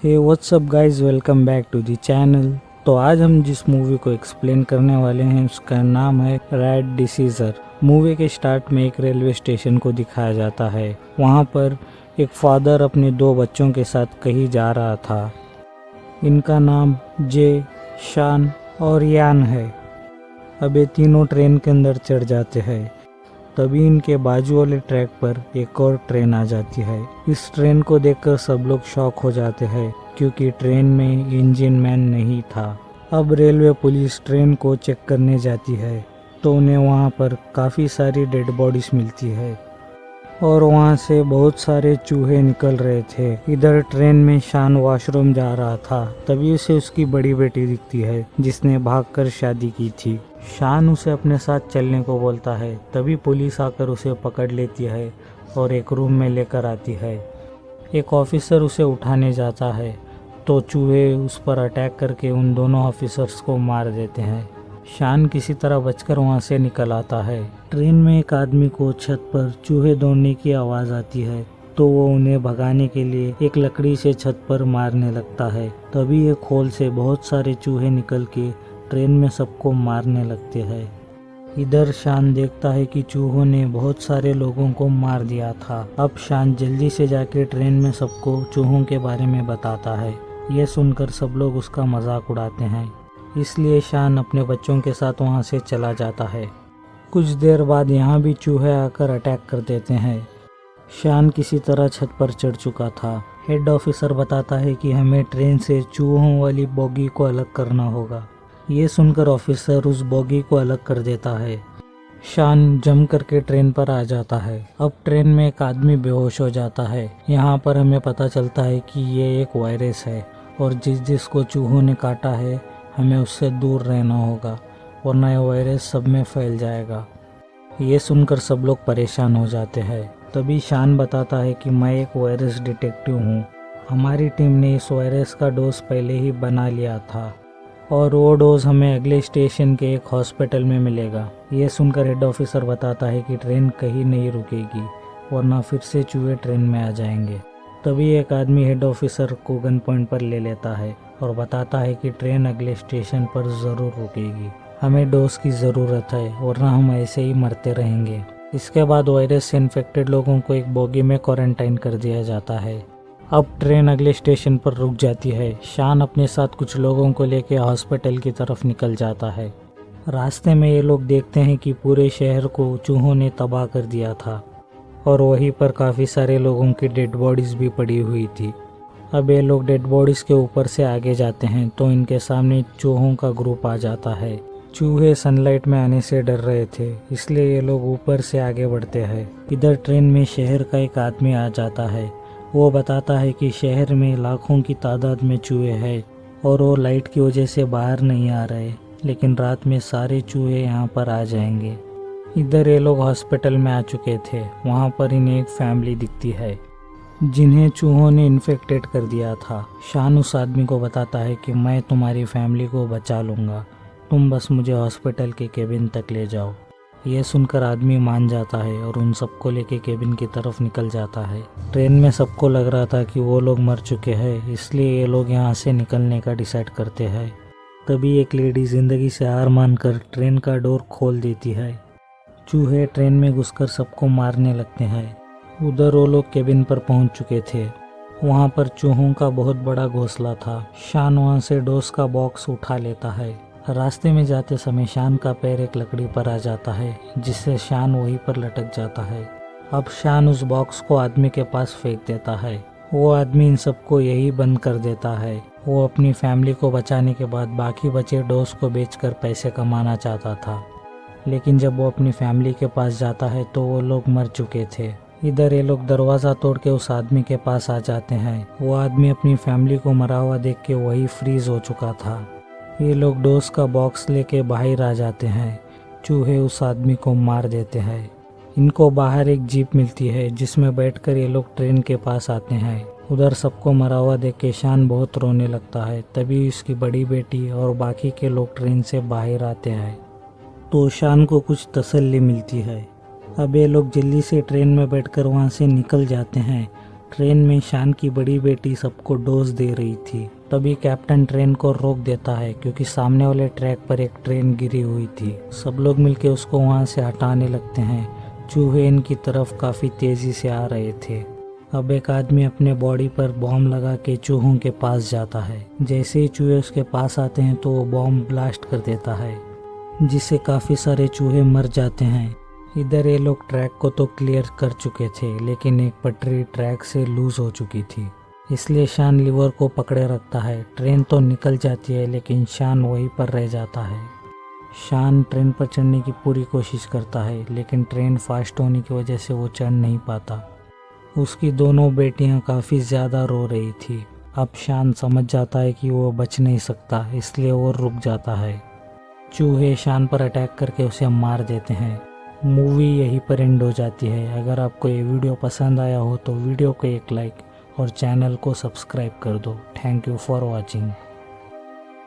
Hey what's up guys, welcome back to the channel. तो आज हम जिस मूवी को एक्सप्लेन करने वाले हैं उसका नाम है रैट डिसीजर। मूवी के स्टार्ट में एक रेलवे स्टेशन को दिखाया जाता है। वहाँ पर एक फादर अपने दो बच्चों के साथ कहीं जा रहा था। इनका नाम जे, शान और यान है। अब ये तीनों ट्रेन के अंदर चढ़ जाते हैं। तभी इनके बाजू वाले ट्रैक पर एक और ट्रेन आ जाती है। इस ट्रेन को देखकर सब लोग शॉक हो जाते हैं क्योंकि ट्रेन में इंजन मैन नहीं था। अब रेलवे पुलिस ट्रेन को चेक करने जाती है तो उन्हें वहाँ पर काफ़ी सारी डेड बॉडीज मिलती है और वहाँ से बहुत सारे चूहे निकल रहे थे। इधर ट्रेन में शान वॉशरूम जा रहा था, तभी उसे उसकी बड़ी बेटी दिखती है जिसने भागकर शादी की थी। शान उसे अपने साथ चलने को बोलता है, तभी पुलिस आकर उसे पकड़ लेती है और एक रूम में लेकर आती है। एक ऑफिसर उसे उठाने जाता है तो चूहे उस पर अटैक करके उन दोनों ऑफिसर्स को मार देते हैं। शान किसी तरह बचकर वहां से निकल आता है। ट्रेन में एक आदमी को छत पर चूहे दौड़ने की आवाज़ आती है तो वो उन्हें भगाने के लिए एक लकड़ी से छत पर मारने लगता है। तभी एक होल से बहुत सारे चूहे निकल के ट्रेन में सबको मारने लगते हैं। इधर शान देखता है कि चूहों ने बहुत सारे लोगों को मार दिया था। अब शान जल्दी से जाके ट्रेन में सबको चूहों के बारे में बताता है। यह सुनकर सब लोग उसका मजाक उड़ाते हैं, इसलिए शान अपने बच्चों के साथ वहां से चला जाता है। कुछ देर बाद यहाँ भी चूहे आकर अटैक कर देते हैं। शान किसी तरह छत पर चढ़ चुका था। हेड ऑफिसर बताता है कि हमें ट्रेन से चूहों वाली बोगी को अलग करना होगा। ये सुनकर ऑफिसर उस बोगी को अलग कर देता है। शान जम करके ट्रेन पर आ जाता है। अब ट्रेन में एक आदमी बेहोश हो जाता है। यहाँ पर हमें पता चलता है कि ये एक वायरस है और जिसको चूहों ने काटा है हमें उससे दूर रहना होगा वरना यह वायरस सब में फैल जाएगा। ये सुनकर सब लोग परेशान हो जाते हैं। तभी शान बताता है कि मैं एक वायरस डिटेक्टिव हूँ। हमारी टीम ने इस वायरस का डोज पहले ही बना लिया था और वो डोज हमें अगले स्टेशन के एक हॉस्पिटल में मिलेगा। ये सुनकर हेड ऑफिसर बताता है कि ट्रेन कहीं नहीं रुकेगी वरना फिर से चूहे ट्रेन में आ जाएंगे। तभी एक आदमी हेड ऑफिसर को गन पॉइंट पर ले लेता है और बताता है कि ट्रेन अगले स्टेशन पर ज़रूर रुकेगी। हमें डोज की ज़रूरत है वरना हम ऐसे ही मरते रहेंगे। इसके बाद वायरस से इन्फेक्टेड लोगों को एक बोगी में क्वारंटाइन कर दिया जाता है। अब ट्रेन अगले स्टेशन पर रुक जाती है। शान अपने साथ कुछ लोगों को लेकर हॉस्पिटल की तरफ निकल जाता है। रास्ते में ये लोग देखते हैं कि पूरे शहर को चूहों ने तबाह कर दिया था और वहीं पर काफ़ी सारे लोगों की डेड बॉडीज़ भी पड़ी हुई थी। अब ये लोग डेड बॉडीज़ के ऊपर से आगे जाते हैं तो इनके सामने चूहों का ग्रुप आ जाता है। चूहे सनलाइट में आने से डर रहे थे, इसलिए ये लोग ऊपर से आगे बढ़ते हैं। इधर ट्रेन में शहर का एक आदमी आ जाता है। वो बताता है कि शहर में लाखों की तादाद में चूहे हैं और वो लाइट की वजह से बाहर नहीं आ रहे, लेकिन रात में सारे चूहे यहाँ पर आ जाएंगे। इधर ये लोग हॉस्पिटल में आ चुके थे। वहाँ पर इन्हें एक फैमिली दिखती है जिन्हें चूहों ने इन्फेक्टेड कर दिया था। शान उस आदमी को बताता है कि मैं तुम्हारी फैमिली को बचा लूँगा, तुम बस मुझे हॉस्पिटल के केबिन तक ले जाओ। यह सुनकर आदमी मान जाता है और उन सबको लेके केबिन की तरफ निकल जाता है। ट्रेन में सबको लग रहा था कि वो लोग मर चुके हैं, इसलिए ये लोग यहाँ से निकलने का डिसाइड करते हैं। तभी एक लेडी ज़िंदगी से हार मानकर ट्रेन का डोर खोल देती है। चूहे ट्रेन में घुसकर सबको मारने लगते हैं। उधर वो लोग केबिन पर पहुंच चुके थे। वहां पर चूहों का बहुत बड़ा घोंसला था। शान वहां से डोज का बॉक्स उठा लेता है। रास्ते में जाते समय शान का पैर एक लकड़ी पर आ जाता है जिससे शान वहीं पर लटक जाता है। अब शान उस बॉक्स को आदमी के पास फेंक देता है। वो आदमी इन सबको यही बंद कर देता है। वो अपनी फैमिली को बचाने के बाद बाकी बचे डोज को बेचकर पैसे कमाना चाहता था, लेकिन जब वो अपनी फैमिली के पास जाता है तो वो लोग मर चुके थे। इधर ये लोग दरवाज़ा तोड़ के उस आदमी के पास आ जाते हैं। वो आदमी अपनी फैमिली को मरा हुआ देख के वही फ्रीज हो चुका था। ये लोग डोज का बॉक्स लेके बाहर आ जाते हैं। चूहे उस आदमी को मार देते हैं। इनको बाहर एक जीप मिलती है जिसमें बैठकर ये लोग ट्रेन के पास आते हैं। उधर सबको मरा हुआ देख के शान बहुत रोने लगता है। तभी उसकी बड़ी बेटी और बाकी के लोग ट्रेन से बाहर आते हैं तो शान को कुछ तसल्ली मिलती है। अब ये लोग जल्दी से ट्रेन में बैठकर वहाँ से निकल जाते हैं। ट्रेन में शान की बड़ी बेटी सबको डोज दे रही थी। तभी कैप्टन ट्रेन को रोक देता है क्योंकि सामने वाले ट्रैक पर एक ट्रेन गिरी हुई थी। सब लोग मिलकर उसको वहां से हटाने लगते हैं। चूहे इनकी तरफ काफी तेजी से आ रहे थे। अब एक आदमी अपने बॉडी पर बॉम्ब लगा के चूहों के पास जाता है। जैसे ही चूहे उसके पास आते हैं तो वो बॉम्ब ब्लास्ट कर देता है, जिससे काफी सारे चूहे मर जाते हैं। इधर ये लोग ट्रैक को तो क्लियर कर चुके थे, लेकिन एक पटरी ट्रैक से लूज हो चुकी थी, इसलिए शान लीवर को पकड़े रखता है। ट्रेन तो निकल जाती है लेकिन शान वहीं पर रह जाता है। शान ट्रेन पर चढ़ने की पूरी कोशिश करता है, लेकिन ट्रेन फास्ट होने की वजह से वो चढ़ नहीं पाता। उसकी दोनों बेटियां काफ़ी ज़्यादा रो रही थी। अब शान समझ जाता है कि वो बच नहीं सकता, इसलिए वो रुक जाता है। चूहे शान पर अटैक करके उसे मार देते हैं। मूवी यहीं पर एंड हो जाती है। अगर आपको ये वीडियो पसंद आया हो तो वीडियो को एक लाइक और चैनल को सब्सक्राइब कर दो। Thank you for watching.